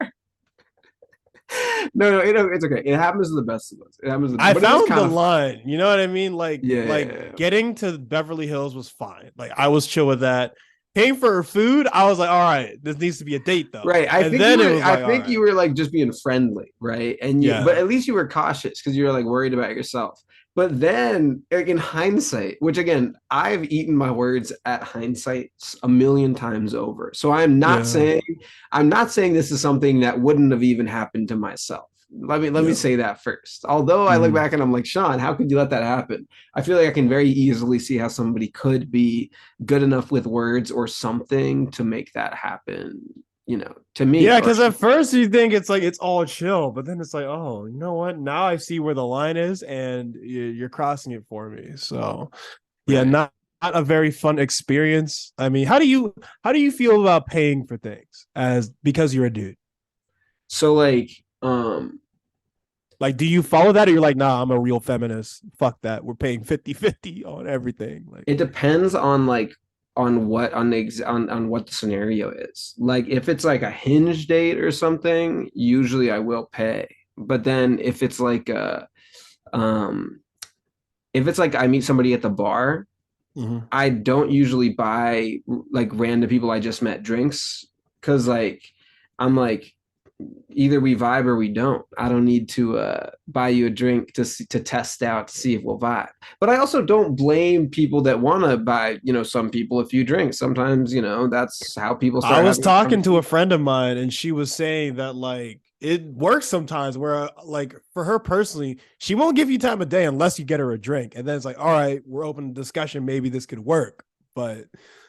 [SPEAKER 1] No, it's okay. It happens to the best of us. It happens to,
[SPEAKER 2] I
[SPEAKER 1] but it was
[SPEAKER 2] found
[SPEAKER 1] kind
[SPEAKER 2] the
[SPEAKER 1] of fun.
[SPEAKER 2] line. You know what I mean? Like
[SPEAKER 1] Yeah, yeah,
[SPEAKER 2] like
[SPEAKER 1] yeah.
[SPEAKER 2] getting to Beverly Hills was fine. Like I was chill with that. Paying for her food, I was like, all right, this needs to be a date though.
[SPEAKER 1] Right.
[SPEAKER 2] And then it was
[SPEAKER 1] I
[SPEAKER 2] like, all
[SPEAKER 1] think
[SPEAKER 2] right,
[SPEAKER 1] you were like just being friendly, right? But
[SPEAKER 2] yeah,
[SPEAKER 1] at least you were cautious because you were like worried about yourself. But then, like in hindsight, which again, I've eaten my words at hindsight a million times over. So
[SPEAKER 2] yeah,
[SPEAKER 1] I'm not saying this is something that wouldn't have even happened to myself. Let me
[SPEAKER 2] yeah.
[SPEAKER 1] say that first. Although I look
[SPEAKER 2] Mm.
[SPEAKER 1] back and I'm like, Sean, how could you let that happen? I feel like I can very easily see how somebody could be good enough with words or something to make that happen, you know, to me.
[SPEAKER 2] Yeah,
[SPEAKER 1] Or
[SPEAKER 2] because at first you think it's like it's all chill, but then it's like, oh, you know what? Now I see where the line is, and you're crossing it for me. So yeah,
[SPEAKER 1] right.
[SPEAKER 2] not a very fun experience. I mean, how do you feel about paying for things as because you're a dude?
[SPEAKER 1] So like
[SPEAKER 2] Like, do you follow that or you're like, nah, I'm a real feminist. Fuck that. We're paying 50-50 on everything. Like,
[SPEAKER 1] it depends on like on what the scenario is. Like if it's like a hinge date or something, usually I will pay. But then um if it's like I meet somebody at the bar,
[SPEAKER 2] mhm.
[SPEAKER 1] I don't usually buy like random people I just met drinks because like I'm like either we vibe or we don't. I don't need to buy you a drink to test out to see if we'll vibe. But I also don't blame people that want to buy, some people a few drinks. Sometimes, that's how people
[SPEAKER 2] I
[SPEAKER 1] start
[SPEAKER 2] was
[SPEAKER 1] having a
[SPEAKER 2] talking to a
[SPEAKER 1] conversation.
[SPEAKER 2] friend of mine and she was saying that like it works sometimes where like for her personally, she won't give you time of day unless you get her a drink. And then it's like, all right, we're open to discussion. Maybe this could work. But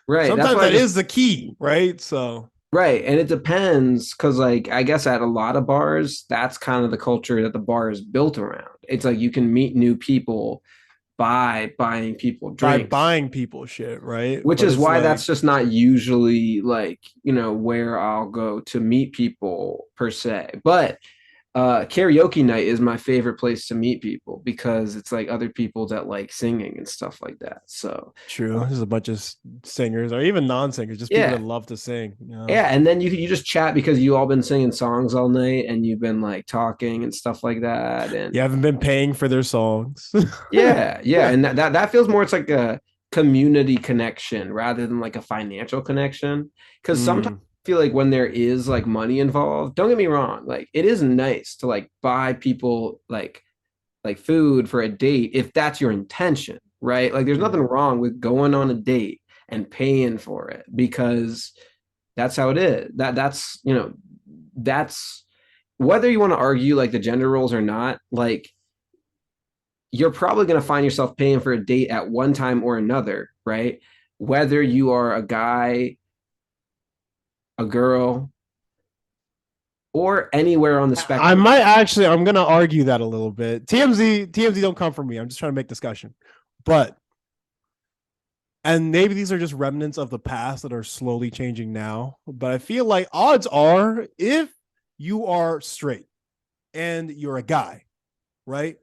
[SPEAKER 1] Right. That's
[SPEAKER 2] sometimes
[SPEAKER 1] why I
[SPEAKER 2] that
[SPEAKER 1] just
[SPEAKER 2] is the key, right? So
[SPEAKER 1] right. And it depends because like I guess at a lot of bars, that's kind of the culture that the bar is built around. It's like you can meet new people by buying people
[SPEAKER 2] by
[SPEAKER 1] drinks,
[SPEAKER 2] buying people shit, right?
[SPEAKER 1] which
[SPEAKER 2] But
[SPEAKER 1] is
[SPEAKER 2] it's
[SPEAKER 1] why
[SPEAKER 2] like
[SPEAKER 1] that's just not usually like, where I'll go to meet people per se. But karaoke night is my favorite place to meet people because it's like other people that like singing and stuff like that. So,
[SPEAKER 2] true.
[SPEAKER 1] uh,
[SPEAKER 2] There's a bunch of singers or even non-singers, just people that
[SPEAKER 1] yeah.
[SPEAKER 2] love to sing, you know.
[SPEAKER 1] Yeah, and then you just chat because you all been singing songs all night and you've been like talking and stuff like that. And
[SPEAKER 2] You haven't been paying for their songs.
[SPEAKER 1] yeah, yeah, and that feels more it's like a community connection rather than like a financial connection. Because sometimes
[SPEAKER 2] Mm,
[SPEAKER 1] I feel like when there is like money involved, don't get me wrong, like it is nice to like buy people like food for a date if that's your intention, right? Like there's nothing
[SPEAKER 2] mm.
[SPEAKER 1] wrong with going on a date and paying for it because that's how it is. That's whether you want to argue like the gender roles or not, like you're probably going to find yourself paying for a date at one time or another, right? Whether you are a guy, a girl, or anywhere on the
[SPEAKER 2] I
[SPEAKER 1] spectrum.
[SPEAKER 2] might actually, I'm gonna argue that a little bit. TMZ don't come from me. I'm just trying to make discussion. But and maybe these are just remnants of the past that are slowly changing now. But I feel like odds are if you are straight and you're a guy, right?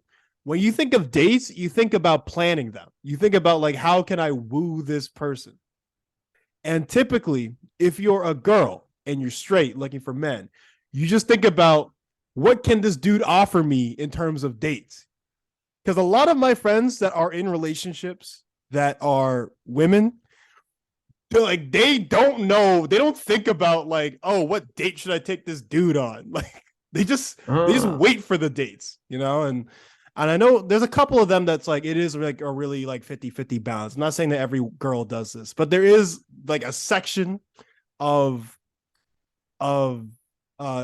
[SPEAKER 2] When you think of dates, you think about planning them. You think about like how can I woo this person? And typically, if you're a girl and you're straight looking for men, you just think about what can this dude offer me in terms of dates? Because a lot of my friends that are in relationships that are women, they're like they don't know, they don't think about like, oh, what date should I take this dude on? Like they just
[SPEAKER 1] Uh,
[SPEAKER 2] wait for the dates, you know? And I know there's a couple of them that's like it is like a really like 50-50 balance. I'm not saying that every girl does this, but there is like a section of of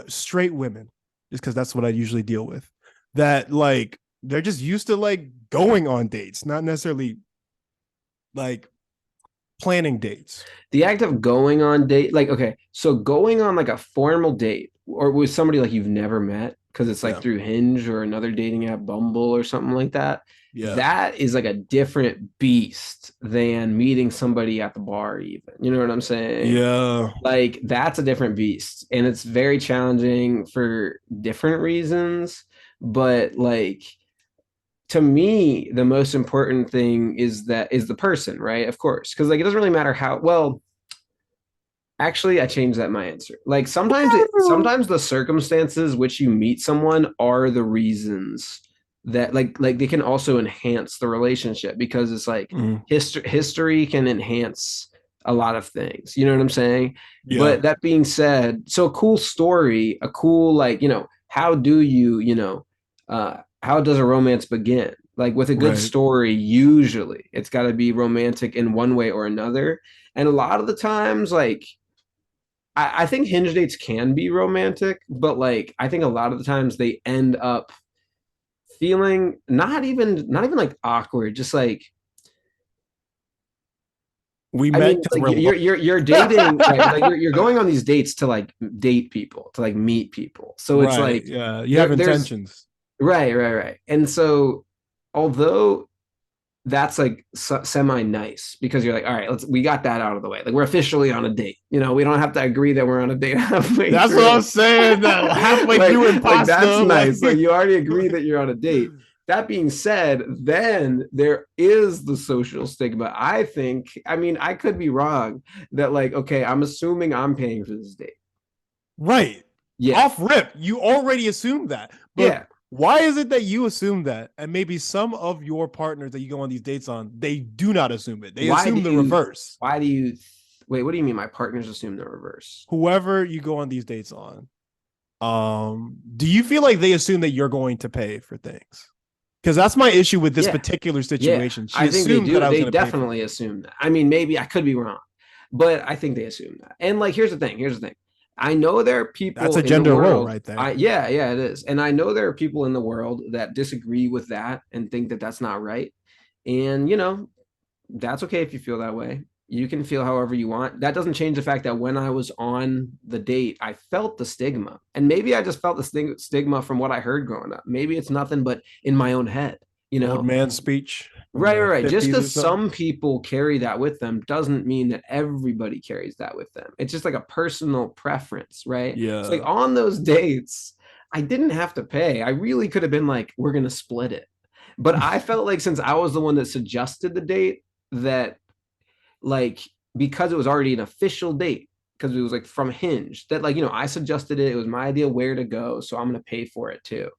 [SPEAKER 2] straight women, just because that's what I usually deal with, that like they're just used to like going on dates, not necessarily like planning dates.
[SPEAKER 1] the act of going on date, like, okay, so going on like a formal date or with somebody like you've never met, because it's like
[SPEAKER 2] Yeah.
[SPEAKER 1] through Hinge or another dating app, Bumble or something like that,
[SPEAKER 2] Yeah.
[SPEAKER 1] that is like a different beast than meeting somebody at the bar, even. You know what I'm saying?
[SPEAKER 2] Yeah.
[SPEAKER 1] Like, that's a different beast. And it's very challenging for different reasons. But like, to me, the most important thing is the person, right? Of course. Because like it doesn't really matter how well. Actually, I changed that my answer. Like sometimes the circumstances which you meet someone are the reasons that like they can also enhance the relationship because it's like
[SPEAKER 2] Mm,
[SPEAKER 1] history can enhance a lot of things. You know what I'm saying?
[SPEAKER 2] yeah.
[SPEAKER 1] But that being said, so a cool story, a cool like, how do you, how does a romance begin? Like with a good
[SPEAKER 2] Right.
[SPEAKER 1] story, usually it's got to be romantic in one way or another. And a lot of the times, like I think hinge dates can be romantic, but like I think a lot of the times they end up feeling not even like awkward, just like
[SPEAKER 2] We
[SPEAKER 1] I
[SPEAKER 2] met
[SPEAKER 1] mean,
[SPEAKER 2] because
[SPEAKER 1] like
[SPEAKER 2] we're
[SPEAKER 1] you're dating, right? Like you're going on these dates to like date people, to like meet people. So it's
[SPEAKER 2] right.
[SPEAKER 1] like
[SPEAKER 2] Yeah. You have
[SPEAKER 1] there's
[SPEAKER 2] intentions.
[SPEAKER 1] right. And so although that's like semi nice because you're like, all right, we got that out of the way. Like we're officially on a date. We don't have to agree that we're on a date halfway
[SPEAKER 2] That's what
[SPEAKER 1] through.
[SPEAKER 2] I'm saying. That halfway
[SPEAKER 1] like,
[SPEAKER 2] through
[SPEAKER 1] like that's
[SPEAKER 2] impasta,
[SPEAKER 1] nice. Like
[SPEAKER 2] like
[SPEAKER 1] you already agree that you're on a date. That being said, then there is the social stigma. I think, I mean, I could be wrong that like, okay, I'm assuming I'm paying for this date.
[SPEAKER 2] right.
[SPEAKER 1] Yeah.
[SPEAKER 2] Off rip, you already assumed that. But
[SPEAKER 1] Yeah.
[SPEAKER 2] why is it that you assume that? And maybe some of your partners that you go on these dates on, they do not assume it. They
[SPEAKER 1] Why do
[SPEAKER 2] assume the
[SPEAKER 1] you,
[SPEAKER 2] reverse.
[SPEAKER 1] why do you, wait, what do you mean my partners assume the reverse?
[SPEAKER 2] Whoever you go on these dates on. Do you feel like they assume that you're going to pay for things? Because that's my issue with this
[SPEAKER 1] Yeah.
[SPEAKER 2] particular
[SPEAKER 1] Yeah.
[SPEAKER 2] situation. She
[SPEAKER 1] I think they
[SPEAKER 2] assumed that
[SPEAKER 1] do.
[SPEAKER 2] I was
[SPEAKER 1] They
[SPEAKER 2] going to pay for
[SPEAKER 1] definitely
[SPEAKER 2] things.
[SPEAKER 1] assume that. I mean, maybe I could be wrong, but I think they assume that. And like, here's the thing. Here's the thing. I know there are
[SPEAKER 2] That's
[SPEAKER 1] people
[SPEAKER 2] a
[SPEAKER 1] in the
[SPEAKER 2] gender role
[SPEAKER 1] world.
[SPEAKER 2] right there.
[SPEAKER 1] Yeah, yeah, it is. And I know there are people in the world that disagree with that and think that that's not right. And, that's okay if you feel that way. You can feel however you want. That doesn't change the fact that when I was on the date, I felt the stigma. And maybe I just felt the stigma from what I heard growing up. Maybe it's nothing but in my own head, you
[SPEAKER 2] Old
[SPEAKER 1] know?
[SPEAKER 2] man speech from
[SPEAKER 1] Right, right,
[SPEAKER 2] the
[SPEAKER 1] right. Just
[SPEAKER 2] 50s or
[SPEAKER 1] because
[SPEAKER 2] so.
[SPEAKER 1] some people carry that with them doesn't mean that everybody carries that with them. It's just like a personal preference, right? So, like
[SPEAKER 2] Yeah.
[SPEAKER 1] on those dates, I didn't have to pay. I really could have been like, we're going to split it. But I felt like since I was the one that suggested the date, that like because it was already an official date, because it was like from Hinge, that like, I suggested it. It was my idea where to go. So I'm going to pay for it too.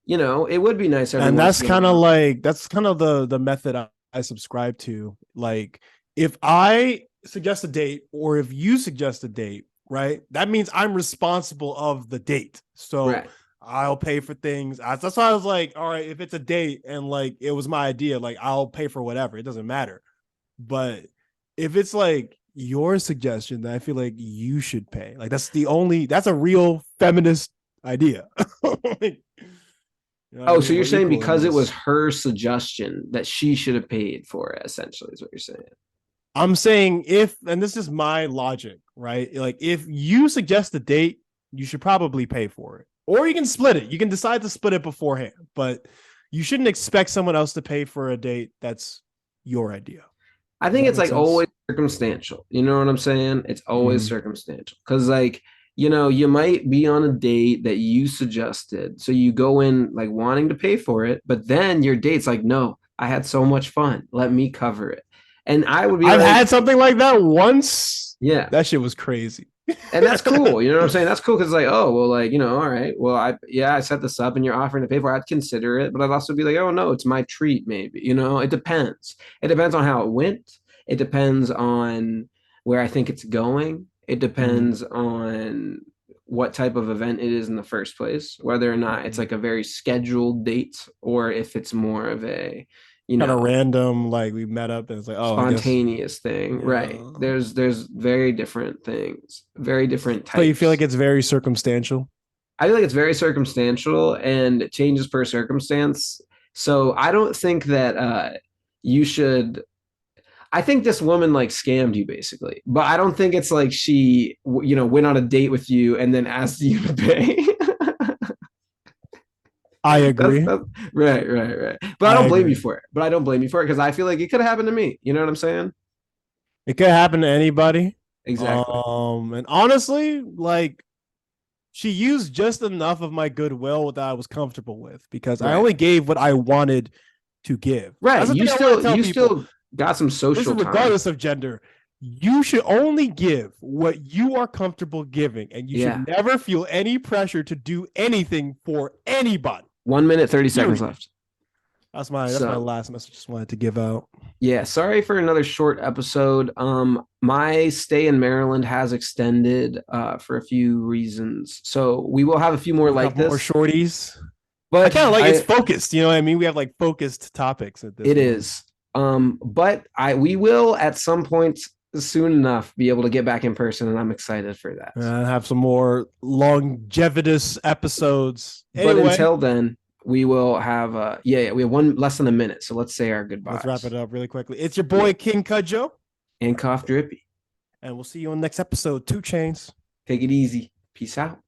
[SPEAKER 1] It would be nice every
[SPEAKER 2] And
[SPEAKER 1] once
[SPEAKER 2] that's
[SPEAKER 1] in a
[SPEAKER 2] kind of
[SPEAKER 1] while.
[SPEAKER 2] like that's kind of the method I subscribe to. Like if I suggest a date or if you suggest a date, right? That means I'm responsible of the date. So
[SPEAKER 1] Right.
[SPEAKER 2] I'll pay for things. That's why I was like, all right, if it's a date and like it was my idea, like I'll pay for whatever. It doesn't matter. But if it's like your suggestion, then I feel like you should pay. Like that's a real feminist idea. Like, you know what I
[SPEAKER 1] Oh, so
[SPEAKER 2] mean?
[SPEAKER 1] you're
[SPEAKER 2] We're
[SPEAKER 1] saying
[SPEAKER 2] equal in
[SPEAKER 1] because it was
[SPEAKER 2] this.
[SPEAKER 1] her suggestion that she should have paid for it, essentially, is what you're saying.
[SPEAKER 2] I'm saying if, and this is my logic, right? Like if you suggest a date, you should probably pay for it. Or you can split it. You can decide to split it beforehand, but you shouldn't expect someone else to pay for a date that's your idea.
[SPEAKER 1] I
[SPEAKER 2] Does
[SPEAKER 1] think
[SPEAKER 2] that
[SPEAKER 1] it's
[SPEAKER 2] make
[SPEAKER 1] like always
[SPEAKER 2] sense?
[SPEAKER 1] circumstantial. You know what I'm saying? It's always
[SPEAKER 2] Mm.
[SPEAKER 1] circumstantial. Because, like, you might be on a date that you suggested. So you go in like wanting to pay for it, but then your date's like, no, I had so much fun. Let me cover it. And I would be
[SPEAKER 2] I've
[SPEAKER 1] like,
[SPEAKER 2] had something like that once.
[SPEAKER 1] yeah.
[SPEAKER 2] That shit was crazy.
[SPEAKER 1] And that's cool. You know what I'm saying? That's cool because like, oh, well, like, all right. Well, I set this up and you're offering to pay for it. I'd consider it, but I'd also be like, oh no, it's my treat, maybe. It depends. It depends on how it went. It depends on where I think it's going. It
[SPEAKER 2] Mm,
[SPEAKER 1] depends on what type of event it is in the first place, whether or not it's
[SPEAKER 2] mm.
[SPEAKER 1] like a very scheduled date or if it's more of a, you
[SPEAKER 2] Kind of
[SPEAKER 1] know,
[SPEAKER 2] random, like we met up and it's like, oh, I guess,
[SPEAKER 1] spontaneous thing. Right.
[SPEAKER 2] yeah.
[SPEAKER 1] There's very different things, very different
[SPEAKER 2] So you feel like
[SPEAKER 1] types.
[SPEAKER 2] it's very circumstantial?
[SPEAKER 1] I feel like it's very circumstantial and it changes per circumstance. So I don't think that you should. I think this woman like scammed you basically, but I don't think it's like she, went on a date with you and then asked you to pay.
[SPEAKER 2] I
[SPEAKER 1] that's
[SPEAKER 2] agree.
[SPEAKER 1] that's right, right, right. But I
[SPEAKER 2] I
[SPEAKER 1] don't blame you
[SPEAKER 2] agree.
[SPEAKER 1] for it. But I don't blame you for it because I feel like it could have happened to me. You know what I'm saying?
[SPEAKER 2] It could happen to anybody.
[SPEAKER 1] Exactly.
[SPEAKER 2] And honestly, like she used just enough of my goodwill that I was comfortable with because I
[SPEAKER 1] Right.
[SPEAKER 2] only gave what I wanted to give.
[SPEAKER 1] Right.
[SPEAKER 2] That's the
[SPEAKER 1] You
[SPEAKER 2] thing I want to
[SPEAKER 1] still
[SPEAKER 2] tell
[SPEAKER 1] you
[SPEAKER 2] people.
[SPEAKER 1] still got some
[SPEAKER 2] This
[SPEAKER 1] social
[SPEAKER 2] is
[SPEAKER 1] time.
[SPEAKER 2] regardless of gender. You should only give what you are comfortable giving, and you
[SPEAKER 1] Yeah.
[SPEAKER 2] should never feel any pressure to do anything for anybody.
[SPEAKER 1] 1 minute, 30 seconds
[SPEAKER 2] Period.
[SPEAKER 1] left.
[SPEAKER 2] That's my
[SPEAKER 1] So
[SPEAKER 2] last message. Just wanted to give out.
[SPEAKER 1] yeah, sorry for another short episode. My stay in Maryland has extended for a few reasons. So we will have a few more
[SPEAKER 2] We'll
[SPEAKER 1] like
[SPEAKER 2] have more
[SPEAKER 1] this,
[SPEAKER 2] shorties. I
[SPEAKER 1] but
[SPEAKER 2] kind of like it's
[SPEAKER 1] I
[SPEAKER 2] focused. You know what I mean? We have like focused topics at this
[SPEAKER 1] it
[SPEAKER 2] one.
[SPEAKER 1] is. But I we will at some point soon enough be able to get back in person, and I'm excited for that.
[SPEAKER 2] Have some more longevitous episodes.
[SPEAKER 1] But
[SPEAKER 2] Anyway,
[SPEAKER 1] until then, we will have yeah, we have one less than a minute. So let's say our
[SPEAKER 2] let's wrap it
[SPEAKER 1] goodbyes.
[SPEAKER 2] up really quickly. It's your
[SPEAKER 1] Yeah.
[SPEAKER 2] boy King Cudjo,
[SPEAKER 1] And cough drippy.
[SPEAKER 2] and we'll see you on the next episode. 2 Chains.
[SPEAKER 1] Take it easy. Peace out.